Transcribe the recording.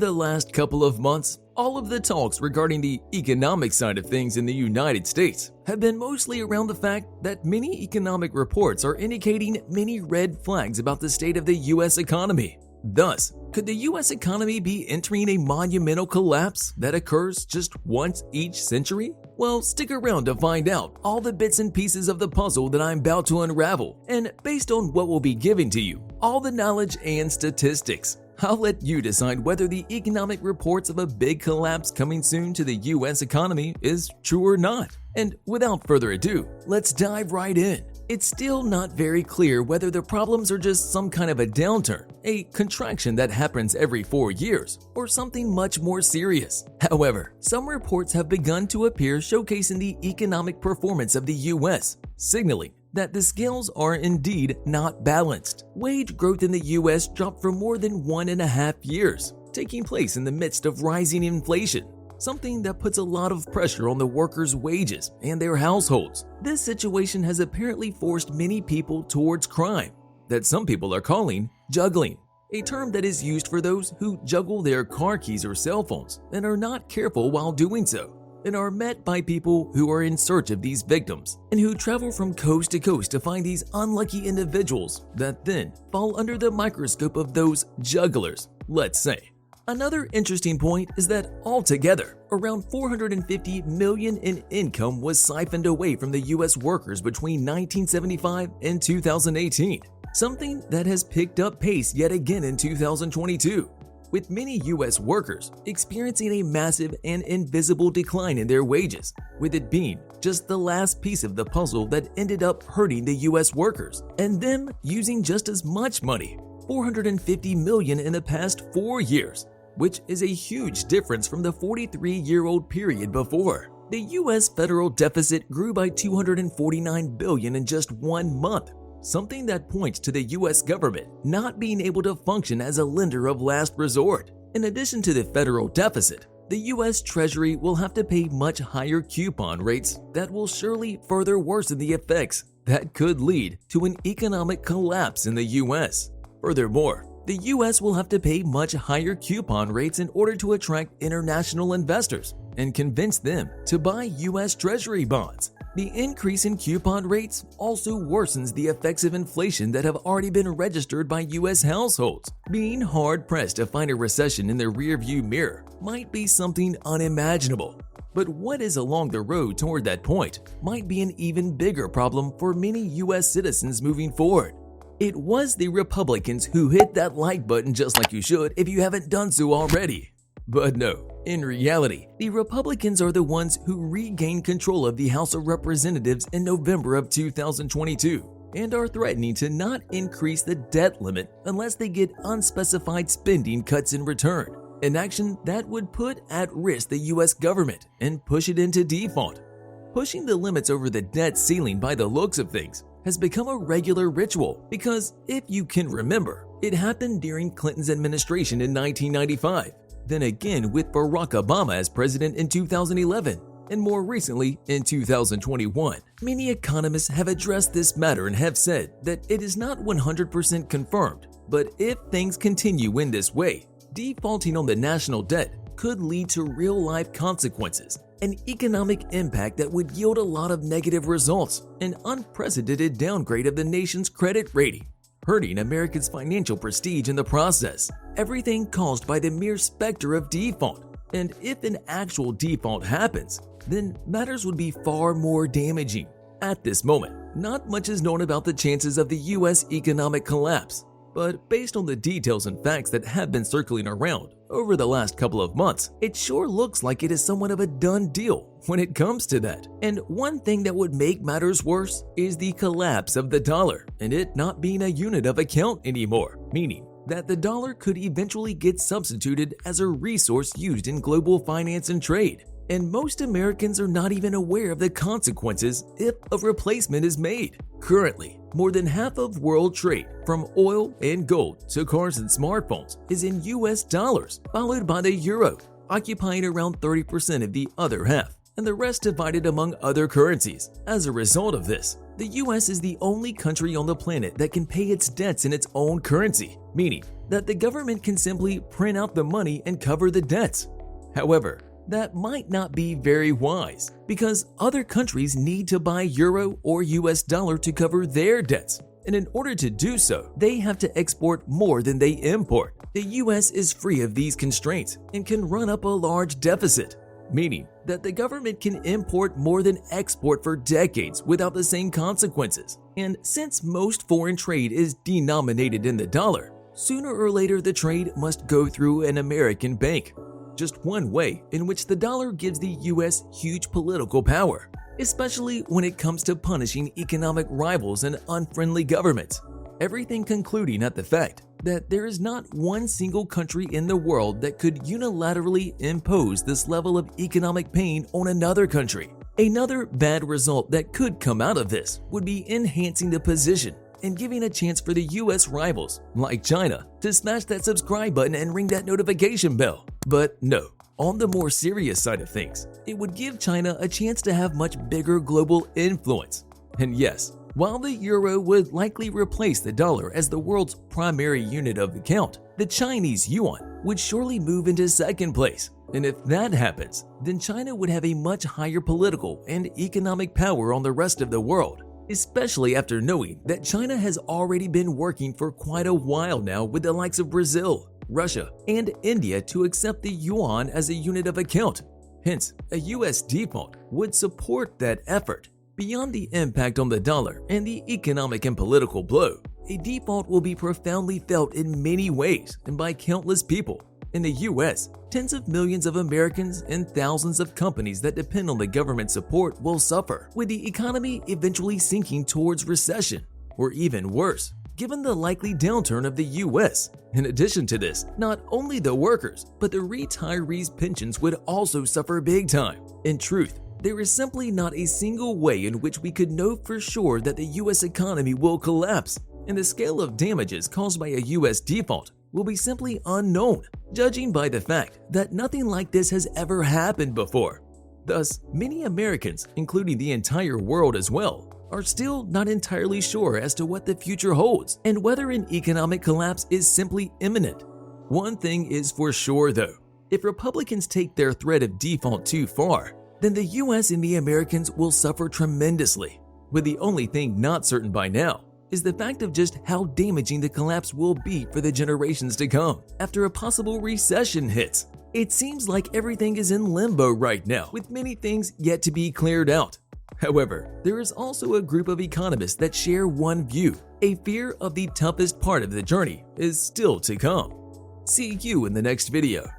the last couple of months, all of the talks regarding the economic side of things in the United States have been mostly around the fact that many economic reports are indicating many red flags about the state of the U.S. economy. Thus, could the U.S. economy be entering a monumental collapse that occurs just once each century? Well, stick around to find out all the bits and pieces of the puzzle that I'm about to unravel, and based on what we'll be giving to you, all the knowledge and statistics, I'll let you decide whether the economic reports of a big collapse coming soon to the U.S. economy is true or not. And without further ado, let's dive right in. It's still not very clear whether the problems are just some kind of a downturn, a contraction that happens every 4 years, or something much more serious. However, some reports have begun to appear showcasing the economic performance of the U.S., signaling that the scales are indeed not balanced. Wage growth in the U.S. dropped for more than 1.5 years, taking place in the midst of rising inflation, something that puts a lot of pressure on the workers' wages and their households. This situation has apparently forced many people towards crime, that some people are calling juggling, a term that is used for those who juggle their car keys or cell phones and are not careful while doing so, and are met by people who are in search of these victims and who travel from coast to coast to find these unlucky individuals that then fall under the microscope of those jugglers, let's say. Another interesting point is that altogether, around $450 million in income was siphoned away from the U.S. workers between 1975 and 2018, something that has picked up pace yet again in 2022. With many U.S. workers experiencing a massive and invisible decline in their wages, with it being just the last piece of the puzzle that ended up hurting the U.S. workers, and them using just as much money, $450 million in the past 4 years, which is a huge difference from the 43-year-old period before. The U.S. federal deficit grew by $249 billion in just 1 month, something that points to the U.S. government not being able to function as a lender of last resort. In addition to the federal deficit, the U.S. Treasury will have to pay much higher coupon rates that will surely further worsen the effects that could lead to an economic collapse in the U.S. Furthermore, the U.S. will have to pay much higher coupon rates in order to attract international investors and convince them to buy U.S. Treasury bonds. The increase in coupon rates also worsens the effects of inflation that have already been registered by U.S. households. Being hard-pressed to find a recession in the rearview mirror might be something unimaginable. But what is along the road toward that point might be an even bigger problem for many U.S. citizens moving forward. It was the Republicans who hit that like button just like you should if you haven't done so already. But no, in reality, the Republicans are the ones who regained control of the House of Representatives in November of 2022 and are threatening to not increase the debt limit unless they get unspecified spending cuts in return, an action that would put at risk the U.S. government and push it into default. Pushing the limits over the debt ceiling by the looks of things has become a regular ritual because, if you can remember, it happened during Clinton's administration in 1995, then again with Barack Obama as president in 2011, and more recently in 2021. Many economists have addressed this matter and have said that it is not 100% confirmed, but if things continue in this way, defaulting on the national debt could lead to real-life consequences, an economic impact that would yield a lot of negative results, an unprecedented downgrade of the nation's credit rating, hurting America's financial prestige in the process, everything caused by the mere specter of default. And if an actual default happens, then matters would be far more damaging. At this moment, not much is known about the chances of the U.S. economic collapse, but based on the details and facts that have been circling around over the last couple of months, it sure looks like it is somewhat of a done deal when it comes to that. And one thing that would make matters worse is the collapse of the dollar and it not being a unit of account anymore, meaning that the dollar could eventually get substituted as a resource used in global finance and trade. And most Americans are not even aware of the consequences if a replacement is made. Currently, more than half of world trade, from oil and gold to cars and smartphones, is in US dollars, followed by the euro, occupying around 30% of the other half, and the rest divided among other currencies. As a result of this, the US is the only country on the planet that can pay its debts in its own currency, meaning that the government can simply print out the money and cover the debts. However, that might not be very wise because other countries need to buy euro or US dollar to cover their debts. And in order to do so, they have to export more than they import. The US is free of these constraints and can run up a large deficit, meaning that the government can import more than export for decades without the same consequences. And since most foreign trade is denominated in the dollar, sooner or later the trade must go through an American bank. Just one way in which the dollar gives the US huge political power, especially when it comes to punishing economic rivals and unfriendly governments. Everything concluding at the fact that there is not one single country in the world that could unilaterally impose this level of economic pain on another country. Another bad result that could come out of this would be enhancing the position and giving a chance for the US rivals, like China, to smash that subscribe button and ring that notification bell. But no, on the more serious side of things, it would give China a chance to have much bigger global influence. And yes, while the euro would likely replace the dollar as the world's primary unit of account, the Chinese yuan would surely move into second place. And if that happens, then China would have a much higher political and economic power on the rest of the world, especially after knowing that China has already been working for quite a while now with the likes of Brazil, Russia, and India to accept the yuan as a unit of account. Hence, a US default would support that effort. Beyond the impact on the dollar and the economic and political blow, a default will be profoundly felt in many ways and by countless people. In the US, tens of millions of Americans and thousands of companies that depend on the government support will suffer, with the economy eventually sinking towards recession, or even worse, given the likely downturn of the US. In addition to this, not only the workers, but the retirees' pensions would also suffer big time. In truth, there is simply not a single way in which we could know for sure that the US economy will collapse, and the scale of damages caused by a US default will be simply unknown, judging by the fact that nothing like this has ever happened before. Thus, many Americans, including the entire world as well, are still not entirely sure as to what the future holds and whether an economic collapse is simply imminent. One thing is for sure though, if Republicans take their threat of default too far, then the US and the Americans will suffer tremendously, with the only thing not certain by now is the fact of just how damaging the collapse will be for the generations to come after a possible recession hits. It seems like everything is in limbo right now, with many things yet to be cleared out. However, there is also a group of economists that share one view: a fear of the toughest part of the journey is still to come. See you in the next video.